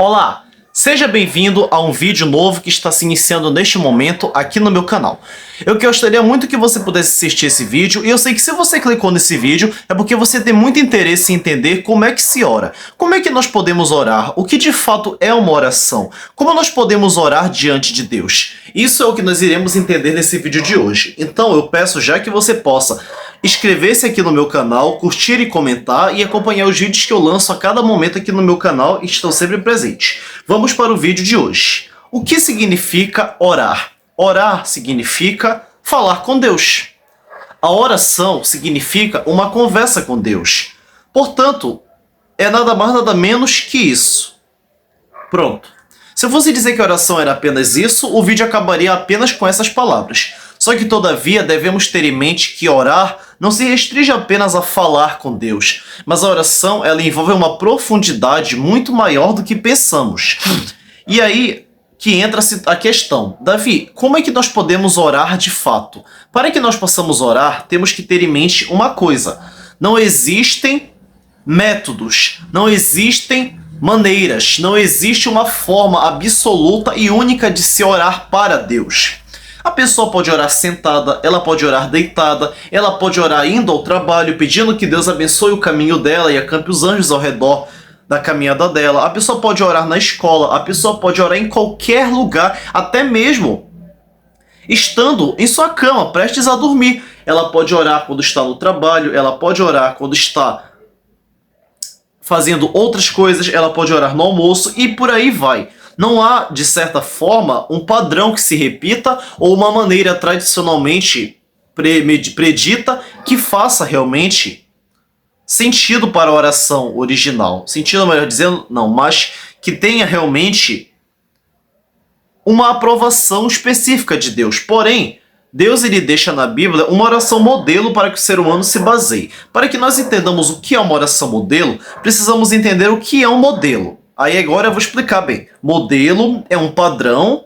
Olá, seja bem-vindo a um vídeo novo que está se iniciando neste momento aqui no meu canal. Eu gostaria muito que você pudesse assistir esse vídeo, e eu sei que se você clicou nesse vídeo é porque você tem muito interesse em entender como é que se ora, como é que nós podemos orar, o que de fato é uma oração, como nós podemos orar diante de Deus. Isso é o que nós iremos entender nesse vídeo de hoje. Então eu peço já que você possa inscrever-se aqui no meu canal, curtir e comentar e acompanhar os vídeos que eu lanço a cada momento aqui no meu canal e estão sempre presentes. Vamos para o vídeo de hoje. O que significa orar? Orar significa falar com Deus. A oração significa uma conversa com Deus. Portanto, é nada mais nada menos que isso. Pronto. Se eu fosse dizer que a oração era apenas isso, o vídeo acabaria apenas com essas palavras. Só que, todavia, devemos ter em mente que orar não se restringe apenas a falar com Deus, mas a oração ela envolve uma profundidade muito maior do que pensamos. E aí que entra a questão. Davi, como é que nós podemos orar de fato? Para que nós possamos orar, temos que ter em mente uma coisa. Não existem métodos, não existem maneiras, não existe uma forma absoluta e única de se orar para Deus. A pessoa pode orar sentada, ela pode orar deitada, ela pode orar indo ao trabalho, pedindo que Deus abençoe o caminho dela e acampe os anjos ao redor da caminhada dela. A pessoa pode orar na escola, a pessoa pode orar em qualquer lugar, até mesmo estando em sua cama, prestes a dormir. Ela pode orar quando está no trabalho, ela pode orar quando está fazendo outras coisas, ela pode orar no almoço e por aí vai. Não há, de certa forma, um padrão que se repita ou uma maneira tradicionalmente predita que faça realmente sentido para a oração original. Sentido, melhor dizendo, não, mas que tenha realmente uma aprovação específica de Deus. Porém, Deus ele deixa na Bíblia uma oração modelo para que o ser humano se baseie. Para que nós entendamos o que é uma oração modelo, precisamos entender o que é um modelo. Aí agora eu vou explicar bem. Modelo é um padrão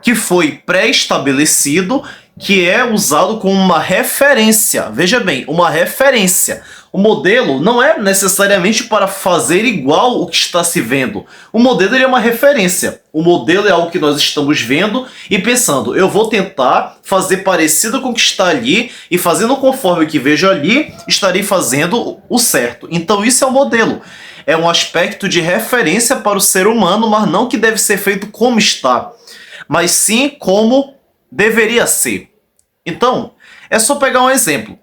que foi pré-estabelecido, que é usado como uma referência. Veja bem, uma referência. O modelo não é necessariamente para fazer igual o que está se vendo. O modelo ele é uma referência. O modelo é algo que nós estamos vendo e pensando, eu vou tentar fazer parecido com o que está ali e fazendo conforme o que vejo ali, estarei fazendo o certo. Então isso é um modelo. É um aspecto de referência para o ser humano, mas não que deve ser feito como está, mas sim como deveria ser. Então, é só pegar um exemplo.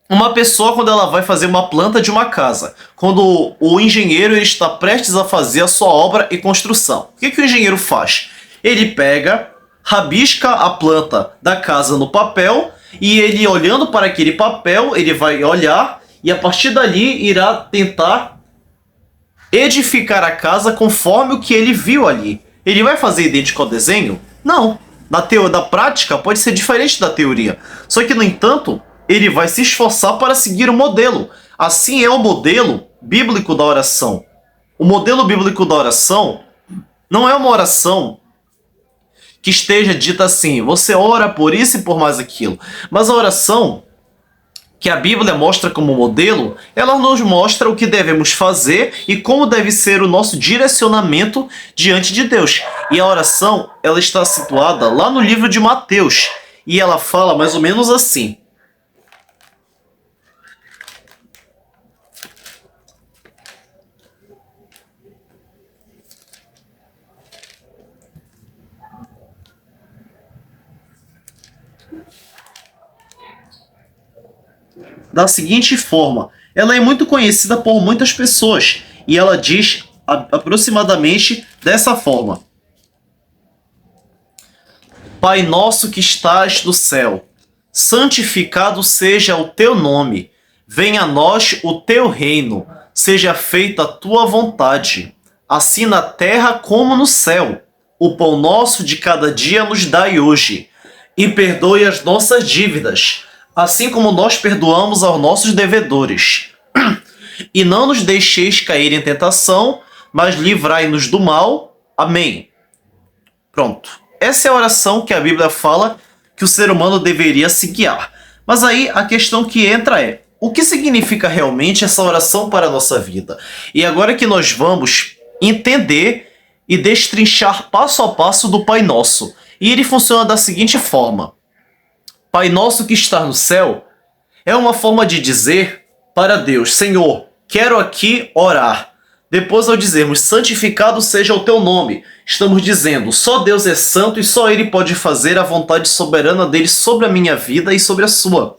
Uma pessoa, quando ela vai fazer uma planta de uma casa, quando o engenheiro ele está prestes a fazer a sua obra e construção, o que o engenheiro faz? Ele pega, rabisca a planta da casa no papel e ele, olhando para aquele papel, ele vai olhar e a partir dali irá tentar edificar a casa conforme o que ele viu ali. Ele vai fazer idêntico ao desenho? Não. Da prática pode ser diferente da teoria. Só que, no entanto, ele vai se esforçar para seguir o modelo. Assim é o modelo bíblico da oração. O modelo bíblico da oração não é uma oração que esteja dita assim, você ora por isso e por mais aquilo. Mas a oração que a Bíblia mostra como modelo, ela nos mostra o que devemos fazer e como deve ser o nosso direcionamento diante de Deus. E a oração, ela está situada lá no livro de Mateus, e ela fala mais ou menos assim. Da seguinte forma, ela é muito conhecida por muitas pessoas e ela diz aproximadamente dessa forma: Pai nosso que estás no céu, santificado seja o teu nome, venha a nós o teu reino, seja feita a tua vontade, assim na terra como no céu. O pão nosso de cada dia nos dai hoje, e perdoe as nossas dívidas, assim como nós perdoamos aos nossos devedores. E não nos deixeis cair em tentação, mas livrai-nos do mal. Amém. Pronto. Essa é a oração que a Bíblia fala que o ser humano deveria se guiar. Mas aí a questão que entra é, o que significa realmente essa oração para a nossa vida? E agora que nós vamos entender e destrinchar passo a passo do Pai Nosso. E ele funciona da seguinte forma: Pai Nosso que está no céu é uma forma de dizer para Deus: Senhor, quero aqui orar. Depois, ao dizermos santificado seja o teu nome, estamos dizendo só Deus é santo e só Ele pode fazer a vontade soberana dele sobre a minha vida e sobre a sua.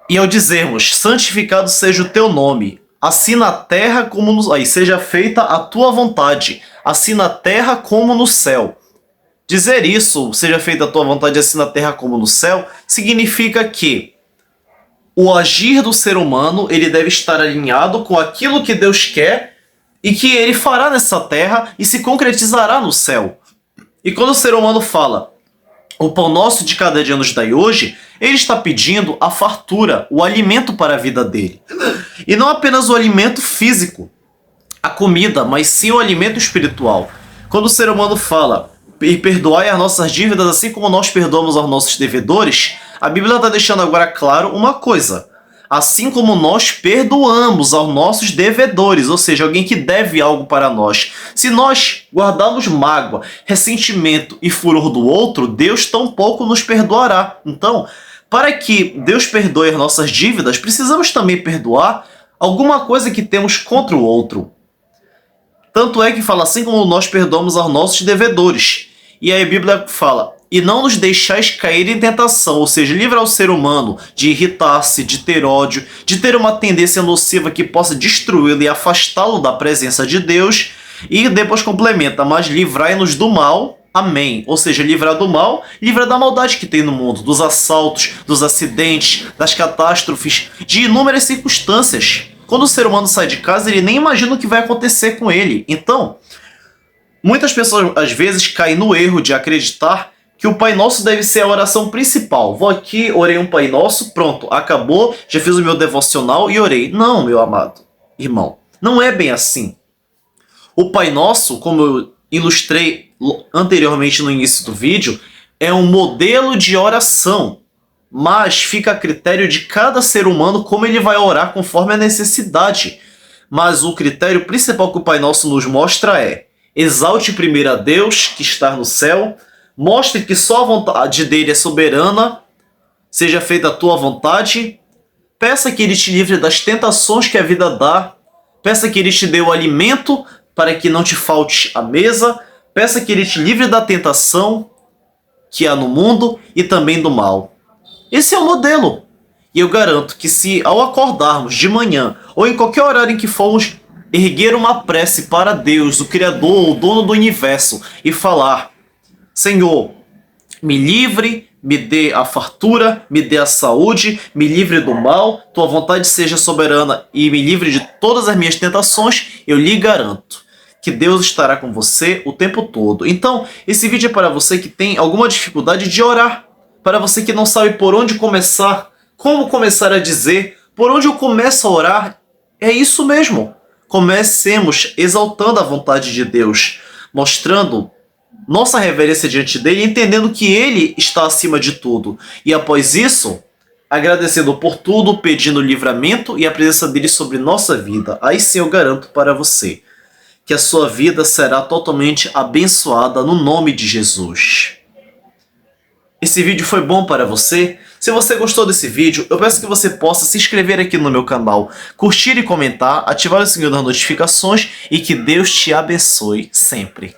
E ao dizermos santificado seja o teu nome, assim na terra como no... Aí, seja feita a tua vontade, assim na terra como no céu. Dizer isso, seja feita a tua vontade assim na terra como no céu, significa que o agir do ser humano ele deve estar alinhado com aquilo que Deus quer e que ele fará nessa terra e se concretizará no céu. E quando o ser humano fala o pão nosso de cada dia nos dai hoje, ele está pedindo a fartura, o alimento para a vida dele. E não apenas o alimento físico, a comida, mas sim o alimento espiritual. Quando o ser humano fala e perdoai as nossas dívidas assim como nós perdoamos aos nossos devedores, a Bíblia está deixando agora claro uma coisa: assim como nós perdoamos aos nossos devedores, ou seja, alguém que deve algo para nós. Se nós guardarmos mágoa, ressentimento e furor do outro, Deus tampouco nos perdoará. Então, para que Deus perdoe as nossas dívidas, precisamos também perdoar alguma coisa que temos contra o outro. Tanto é que fala assim como nós perdoamos aos nossos devedores. E aí a Bíblia fala: e não nos deixais cair em tentação, ou seja, livra o ser humano de irritar-se, de ter ódio, de ter uma tendência nociva que possa destruí-lo e afastá-lo da presença de Deus. E depois complementa: mas livrai-nos do mal. Amém. Ou seja, livrar do mal, livra da maldade que tem no mundo, dos assaltos, dos acidentes, das catástrofes, de inúmeras circunstâncias. Quando o ser humano sai de casa, ele nem imagina o que vai acontecer com ele. Então, muitas pessoas às vezes caem no erro de acreditar que o Pai Nosso deve ser a oração principal. Vou aqui, orei um Pai Nosso, pronto, acabou, já fiz o meu devocional e orei. Não, meu amado irmão, não é bem assim. O Pai Nosso, como eu ilustrei anteriormente no início do vídeo, é um modelo de oração, mas fica a critério de cada ser humano como ele vai orar conforme a necessidade. Mas o critério principal que o Pai Nosso nos mostra é: exalte primeiro a Deus que está no céu, mostre que só a vontade dele é soberana, seja feita a tua vontade, peça que ele te livre das tentações que a vida dá, peça que ele te dê o alimento para que não te falte a mesa, peça que ele te livre da tentação que há no mundo e também do mal. Esse é o modelo. E eu garanto que se ao acordarmos de manhã ou em qualquer horário em que formos erguer uma prece para Deus, o Criador, o dono do universo, e falar: Senhor, me livre, me dê a fartura, me dê a saúde, me livre do mal, tua vontade seja soberana e me livre de todas as minhas tentações, eu lhe garanto que Deus estará com você o tempo todo. Então, esse vídeo é para você que tem alguma dificuldade de orar, para você que não sabe por onde começar, como começar a dizer, por onde eu começo a orar. É isso mesmo. Comecemos exaltando a vontade de Deus, mostrando nossa reverência diante dele, entendendo que ele está acima de tudo. E após isso, agradecendo por tudo, pedindo livramento e a presença dele sobre nossa vida. Aí sim eu garanto para você que a sua vida será totalmente abençoada no nome de Jesus. Esse vídeo foi bom para você? Se você gostou desse vídeo, eu peço que você possa se inscrever aqui no meu canal, curtir e comentar, ativar o sininho das notificações e que Deus te abençoe sempre.